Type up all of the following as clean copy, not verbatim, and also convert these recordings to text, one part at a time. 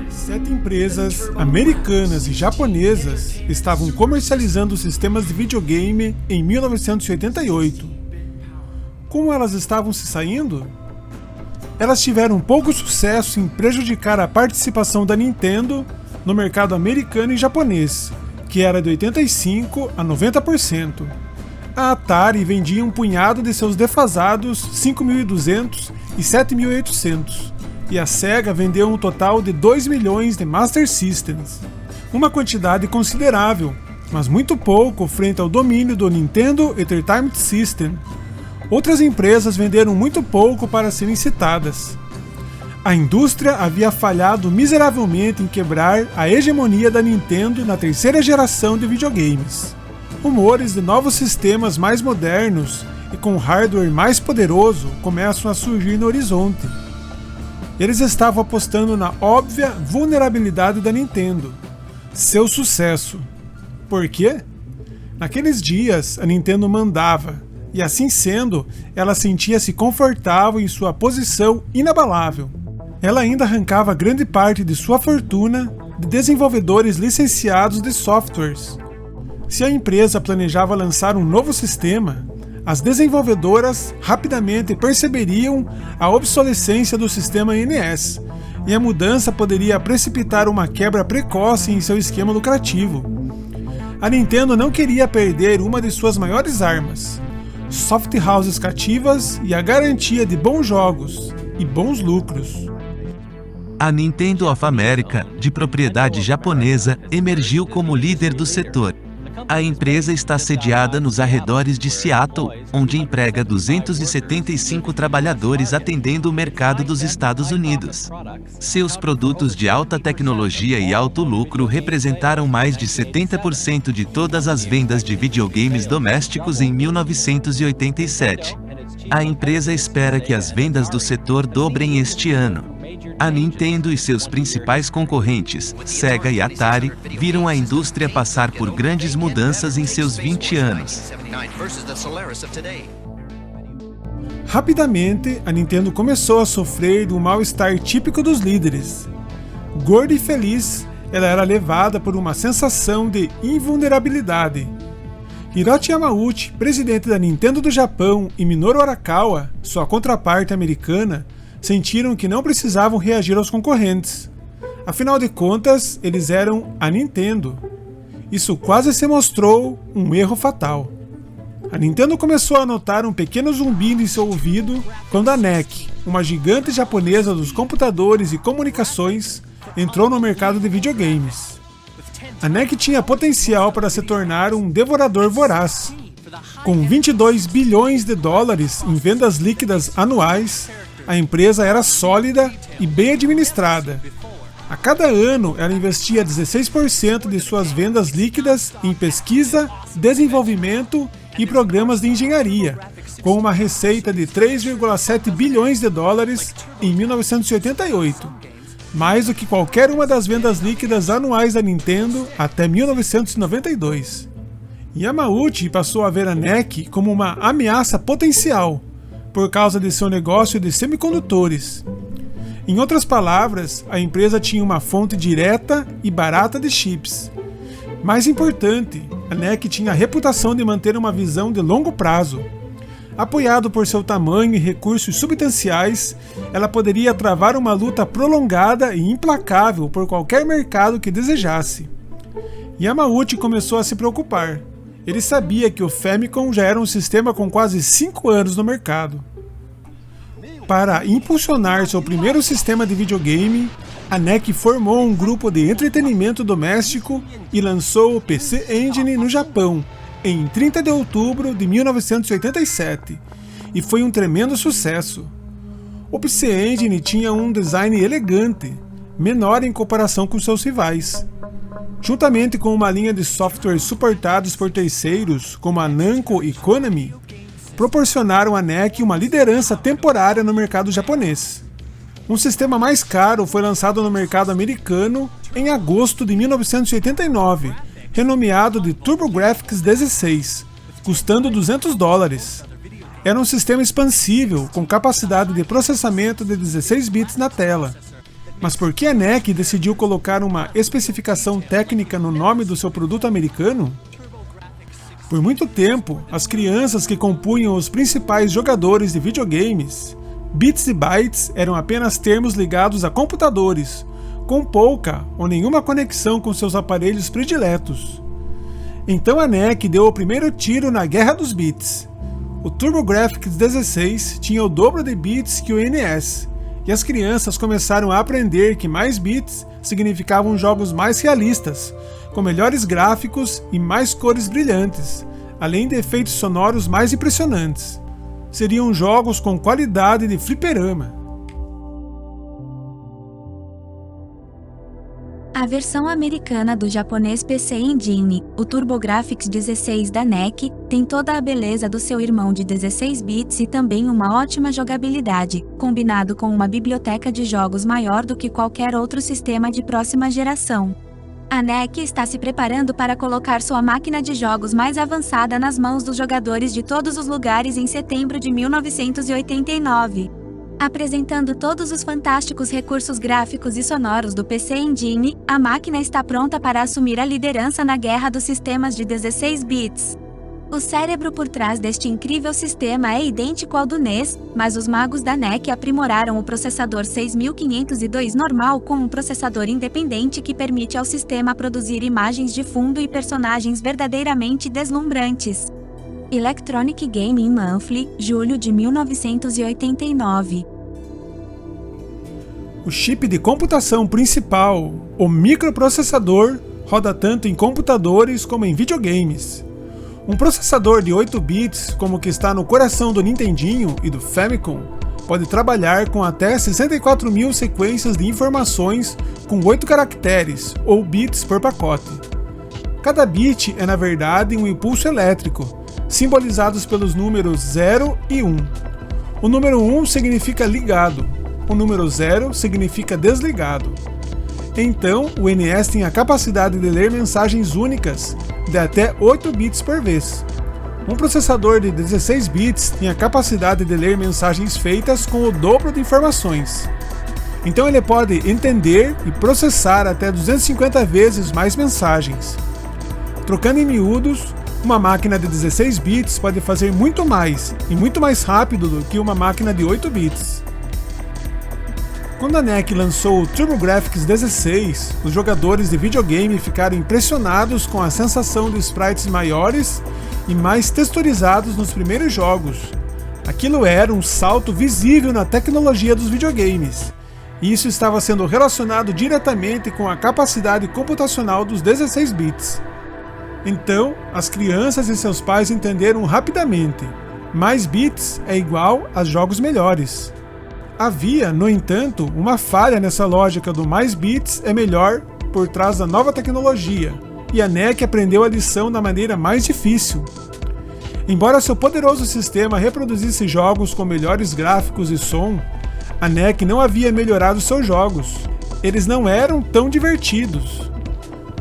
7 empresas americanas e japonesas estavam comercializando sistemas de videogame em 1988. Como elas estavam se saindo? Elas tiveram pouco sucesso em prejudicar a participação da Nintendo no mercado americano e japonês, que era de 85% a 90%. A Atari vendia um punhado de seus defasados 5.200 e 7.800, e a Sega vendeu um total de 2 milhões de Master Systems, uma quantidade considerável, mas muito pouco frente ao domínio do Nintendo Entertainment System. Outras empresas venderam muito pouco para serem citadas. A indústria havia falhado miseravelmente em quebrar a hegemonia da Nintendo na terceira geração de videogames. Rumores de novos sistemas mais modernos e com hardware mais poderoso começam a surgir no horizonte. Eles estavam apostando na óbvia vulnerabilidade da Nintendo, seu sucesso. Por quê? Naqueles dias, a Nintendo mandava, e assim sendo, ela sentia-se confortável em sua posição inabalável. Ela ainda arrancava grande parte de sua fortuna de desenvolvedores licenciados de softwares. Se a empresa planejava lançar um novo sistema, as desenvolvedoras rapidamente perceberiam a obsolescência do sistema NES, e a mudança poderia precipitar uma quebra precoce em seu esquema lucrativo. A Nintendo não queria perder uma de suas maiores armas, soft houses cativas e a garantia de bons jogos e bons lucros. A Nintendo of America, de propriedade japonesa, emergiu como líder do setor. A empresa está sediada nos arredores de Seattle, onde emprega 275 trabalhadores atendendo o mercado dos Estados Unidos. Seus produtos de alta tecnologia e alto lucro representaram mais de 70% de todas as vendas de videogames domésticos em 1987. A empresa espera que as vendas do setor dobrem este ano. A Nintendo e seus principais concorrentes, Sega e Atari, viram a indústria passar por grandes mudanças em seus 20 anos. Rapidamente, a Nintendo começou a sofrer do mal-estar típico dos líderes. Gorda e feliz, ela era levada por uma sensação de invulnerabilidade. Hiroshi Yamauchi, presidente da Nintendo do Japão, e Minoru Arakawa, sua contraparte americana, sentiram que não precisavam reagir aos concorrentes. Afinal de contas, eles eram a Nintendo. Isso quase se mostrou um erro fatal. A Nintendo começou a notar um pequeno zumbido em seu ouvido quando a NEC, uma gigante japonesa dos computadores e comunicações, entrou no mercado de videogames. A NEC tinha potencial para se tornar um devorador voraz. Com 22 bilhões de dólares em vendas líquidas anuais, a empresa era sólida e bem administrada. A cada ano, ela investia 16% de suas vendas líquidas em pesquisa, desenvolvimento e programas de engenharia, com uma receita de 3,7 bilhões de dólares em 1988, mais do que qualquer uma das vendas líquidas anuais da Nintendo até 1992. Yamauchi passou a ver a NEC como uma ameaça potencial, por causa de seu negócio de semicondutores. Em outras palavras, a empresa tinha uma fonte direta e barata de chips. Mais importante, a NEC tinha a reputação de manter uma visão de longo prazo. Apoiado por seu tamanho e recursos substanciais, ela poderia travar uma luta prolongada e implacável por qualquer mercado que desejasse. Yamauchi começou a se preocupar. Ele sabia que o Famicom já era um sistema com quase 5 anos no mercado. Para impulsionar seu primeiro sistema de videogame, a NEC formou um grupo de entretenimento doméstico e lançou o PC Engine no Japão, em 30 de outubro de 1987, e foi um tremendo sucesso. O PC Engine tinha um design elegante, menor em comparação com seus rivais. Juntamente com uma linha de softwares suportados por terceiros, como a Namco e Konami, proporcionaram à NEC uma liderança temporária no mercado japonês. Um sistema mais caro foi lançado no mercado americano em agosto de 1989, renomeado de TurboGrafx 16, custando $200. era um sistema expansível com capacidade de processamento de 16 bits na tela. Mas por que a NEC decidiu colocar uma especificação técnica no nome do seu produto americano? Por muito tempo, as crianças que compunham os principais jogadores de videogames, bits e bytes eram apenas termos ligados a computadores, com pouca ou nenhuma conexão com seus aparelhos prediletos. Então a NEC deu o primeiro tiro na guerra dos bits. O TurboGrafx 16 tinha o dobro de bits que o NES, e as crianças começaram a aprender que mais bits significavam jogos mais realistas, com melhores gráficos e mais cores brilhantes, além de efeitos sonoros mais impressionantes. Seriam jogos com qualidade de fliperama. A versão americana do japonês PC Engine, o TurboGrafx 16 da NEC, tem toda a beleza do seu irmão de 16 bits e também uma ótima jogabilidade, combinado com uma biblioteca de jogos maior do que qualquer outro sistema de próxima geração. A NEC está se preparando para colocar sua máquina de jogos mais avançada nas mãos dos jogadores de todos os lugares em setembro de 1989. Apresentando todos os fantásticos recursos gráficos e sonoros do PC Engine, a máquina está pronta para assumir a liderança na guerra dos sistemas de 16 bits. O cérebro por trás deste incrível sistema é idêntico ao do NES, mas os magos da NEC aprimoraram o processador 6502 normal com um processador independente que permite ao sistema produzir imagens de fundo e personagens verdadeiramente deslumbrantes. Electronic Gaming Monthly, julho de 1989. O chip de computação principal, o microprocessador, roda tanto em computadores como em videogames. Um processador de 8 bits, como o que está no coração do Nintendinho e do Famicom, pode trabalhar com até 64.000 sequências de informações com 8 caracteres, ou bits por pacote. Cada bit é na verdade um impulso elétrico, simbolizados pelos números 0 e 1. O número 1 significa ligado, o número 0 significa desligado. Então, o NES tem a capacidade de ler mensagens únicas de até 8 bits por vez. Um processador de 16 bits tem a capacidade de ler mensagens feitas com o dobro de informações. Então ele pode entender e processar até 250 vezes mais mensagens. Trocando em miúdos, uma máquina de 16 bits pode fazer muito mais e muito mais rápido do que uma máquina de 8 bits. Quando a NEC lançou o TurboGrafx 16, os jogadores de videogame ficaram impressionados com a sensação de sprites maiores e mais texturizados nos primeiros jogos. Aquilo era um salto visível na tecnologia dos videogames, e isso estava sendo relacionado diretamente com a capacidade computacional dos 16 bits. Então, as crianças e seus pais entenderam rapidamente: mais bits é igual a jogos melhores. Havia, no entanto, uma falha nessa lógica do mais bits é melhor por trás da nova tecnologia, e a NEC aprendeu a lição da maneira mais difícil. Embora seu poderoso sistema reproduzisse jogos com melhores gráficos e som, a NEC não havia melhorado seus jogos. Eles não eram tão divertidos.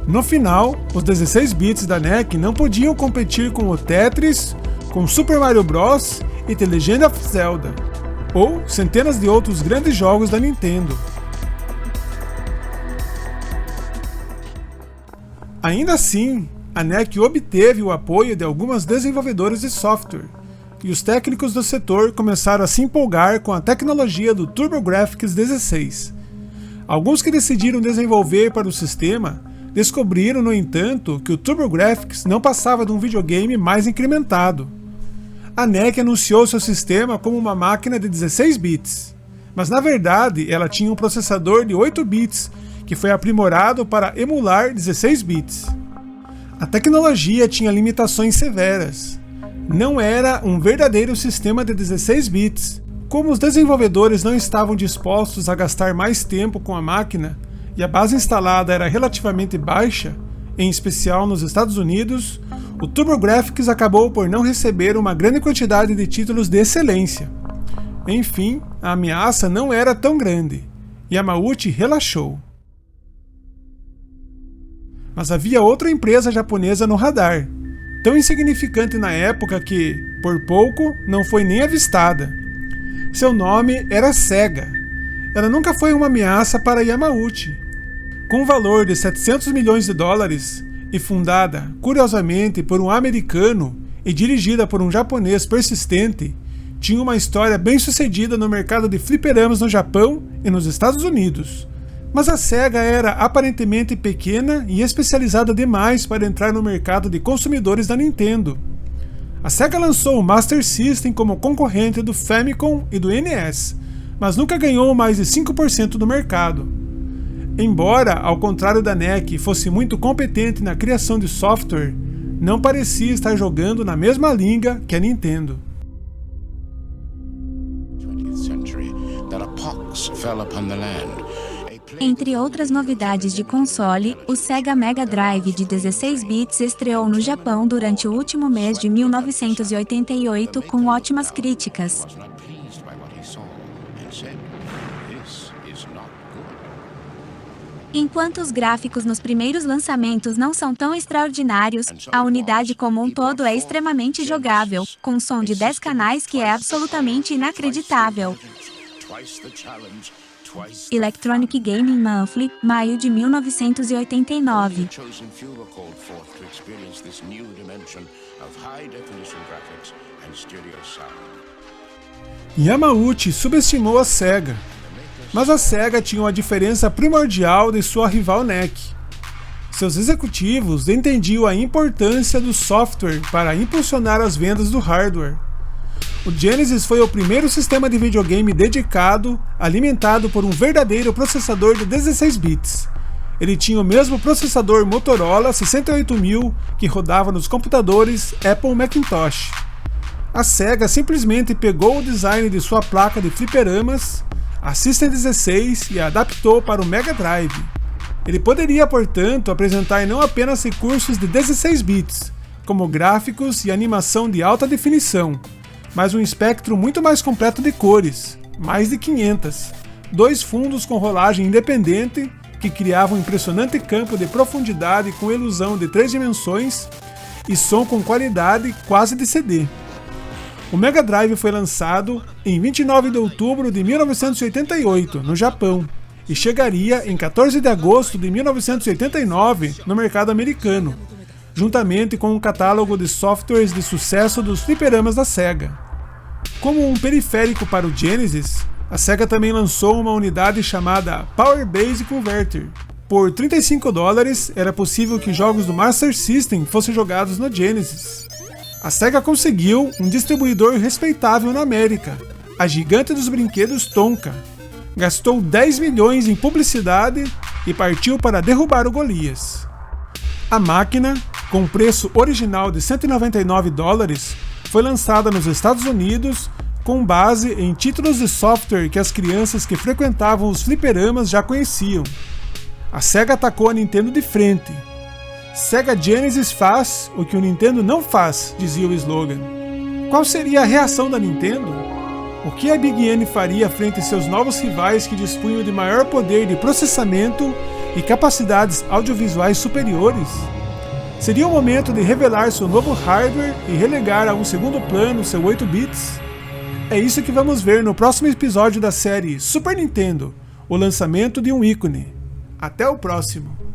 No final, os 16 bits da NEC não podiam competir com o Tetris, com Super Mario Bros. E The Legend of Zelda, ou centenas de outros grandes jogos da Nintendo. Ainda assim, a NEC obteve o apoio de algumas desenvolvedoras de software, e os técnicos do setor começaram a se empolgar com a tecnologia do TurboGrafx 16. Alguns que decidiram desenvolver para o sistema descobriram, no entanto, que o TurboGrafx não passava de um videogame mais incrementado. A NEC anunciou seu sistema como uma máquina de 16 bits, mas na verdade ela tinha um processador de 8 bits que foi aprimorado para emular 16 bits. A tecnologia tinha limitações severas. Não era um verdadeiro sistema de 16 bits. Como os desenvolvedores não estavam dispostos a gastar mais tempo com a máquina e a base instalada era relativamente baixa, em especial nos Estados Unidos, o TurboGrafx acabou por não receber uma grande quantidade de títulos de excelência. Enfim, a ameaça não era tão grande, e Yamauchi relaxou. Mas havia outra empresa japonesa no radar, tão insignificante na época que, por pouco, não foi nem avistada. Seu nome era Sega. Ela nunca foi uma ameaça para Yamauchi. Com um valor de 700 milhões de dólares e fundada, curiosamente, por um americano e dirigida por um japonês persistente, tinha uma história bem sucedida no mercado de fliperamas no Japão e nos Estados Unidos. Mas a Sega era aparentemente pequena e especializada demais para entrar no mercado de consumidores da Nintendo. A Sega lançou o Master System como concorrente do Famicom e do NES, mas nunca ganhou mais de 5% do mercado. Embora, ao contrário da NEC, fosse muito competente na criação de software, não parecia estar jogando na mesma liga que a Nintendo. Entre outras novidades de console, o Sega Mega Drive de 16 bits estreou no Japão durante o último mês de 1988 com ótimas críticas. Enquanto os gráficos nos primeiros lançamentos não são tão extraordinários, a unidade como um todo é extremamente jogável, com um som de 10 canais que é absolutamente inacreditável. Electronic Gaming Monthly, maio de 1989. Yamauchi subestimou a Sega, mas a Sega tinha uma diferença primordial de sua rival NEC. Seus executivos entendiam a importância do software para impulsionar as vendas do hardware. O Genesis foi o primeiro sistema de videogame dedicado, alimentado por um verdadeiro processador de 16 bits. Ele tinha o mesmo processador Motorola 68000 que rodava nos computadores Apple Macintosh. A Sega simplesmente pegou o design de sua placa de fliperamas, a System 16, e a adaptou para o Mega Drive. Ele poderia, portanto, apresentar não apenas recursos de 16 bits, como gráficos e animação de alta definição, mas um espectro muito mais completo de cores, mais de 500, 2 fundos com rolagem independente que criavam um impressionante campo de profundidade com ilusão de 3 dimensões e som com qualidade quase de CD. O Mega Drive foi lançado em 29 de outubro de 1988, no Japão, e chegaria em 14 de agosto de 1989 no mercado americano, juntamente com um catálogo de softwares de sucesso dos fliperamas da Sega. Como um periférico para o Genesis, a Sega também lançou uma unidade chamada Power Base Converter. Por $35 era possível que jogos do Master System fossem jogados no Genesis. A Sega conseguiu um distribuidor respeitável na América, a gigante dos brinquedos Tonka. Gastou 10 milhões em publicidade e partiu para derrubar o Golias. A máquina, com preço original de $199, foi lançada nos Estados Unidos com base em títulos de software que as crianças que frequentavam os fliperamas já conheciam. A Sega atacou a Nintendo de frente. Sega Genesis faz o que o Nintendo não faz, dizia o slogan. Qual seria a reação da Nintendo? O que a Big N faria frente a seus novos rivais que dispunham de maior poder de processamento e capacidades audiovisuais superiores? Seria o momento de revelar seu novo hardware e relegar a um segundo plano seu 8 bits? É isso que vamos ver no próximo episódio da série Super Nintendo, o lançamento de um ícone. Até o próximo!